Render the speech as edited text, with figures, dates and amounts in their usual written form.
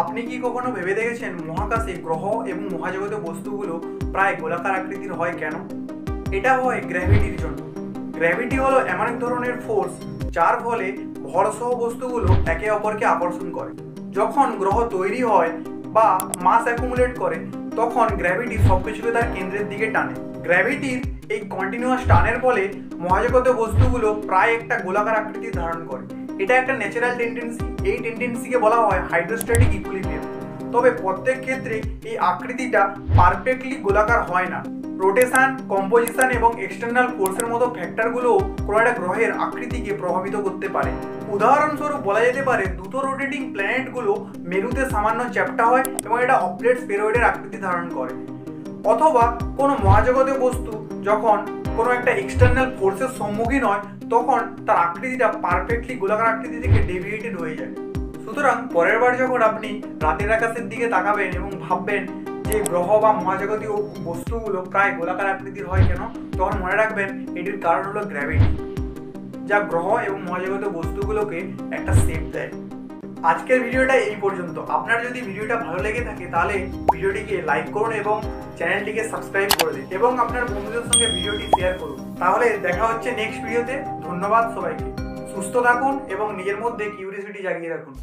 আপনি কি কখনো ভেবে দেখেছেন মহাকাশে গ্রহ এবং মহাজগতে বস্তুগুলো প্রায় গোলাকার আকৃতির হয় কেন? এটা হয় গ্র্যাভিটির জন্য। গ্র্যাভিটি হলো এমন এক ধরনের ফোর্স যার ফলে ভরসহ বস্তুগুলো একে অপরকে আকর্ষণ করে। যখন গ্রহ তৈরি হয় বা মাস অ্যাকুমুলেট করে তখন গ্র্যাভিটি সবকিছুকে তার কেন্দ্রের দিকে টানে। গ্র্যাভিটির এই কন্টিনিউয়াস টানের ফলে মহাজগতে বস্তুগুলো প্রায় একটা গোলাকার আকৃতি ধারণ করে। এটা একটা ন্যাচারাল টেন্ডেন্সি। এই টেন্ডেন্সিকে বলা হয় হাইড্রোস্ট্যাটিক ইকুইলিব্রিয়াম। তবে প্রত্যেক ক্ষেত্রে এই আকৃতিটা পারফেক্টলি গোলাকার হয় না। রোটেশন, কম্পোজিশন এবং এক্সটার্নাল ফোর্সের মতো ফ্যাক্টরগুলোও কোনো একটা গ্রহের আকৃতিকে প্রভাবিত করতে পারে। উদাহরণস্বরূপ বলা যেতে পারে দুটো রোটেটিং প্ল্যানেটগুলো মেরুতে সামান্য চ্যাপ্টা হয় এবং এটা অপলেট স্ফেরয়েডের আকৃতি ধারণ করে। অথবা কোনো মহাজগতীয় বস্তু যখন কোনো একটা এক্সটার্নাল ফোর্সের সম্মুখীন হয় তখন তার আকৃতিটা পারফেক্টলি গোলাকার আকৃতি থেকে ডেভিয়েটেড হয়ে যায়। সুতরাং পরের বার যখন আপনি রাতের আকাশের দিকে তাকাবেন এবং ভাববেন যে গ্রহ বা মহাজগতীয় বস্তুগুলো প্রায় গোলাকার আকৃতির হয় কেন, তখন মনে রাখবেন এটির কারণ হলো গ্র্যাভিটি, যা গ্রহ এবং মহাজগতীয় বস্তুগুলোকে একটা শেপ দেয়। আজকের ভিডিওটা এই পর্যন্ত। আপনার যদি ভিডিওটা ভালো লেগে থাকে তাহলে ভিডিওটিকে লাইক করুন এবং চ্যানেলটিকে সাবস্ক্রাইব করে দিন এবং আপনার বন্ধুদের সঙ্গে ভিডিওটি শেয়ার করুন। তাহলে দেখা হচ্ছে নেক্সট ভিডিওতে। ধন্যবাদ সবাইকে। সুস্থ থাকুন এবং নিজের মধ্যে কিউরিওসিটি জাগিয়ে রাখুন।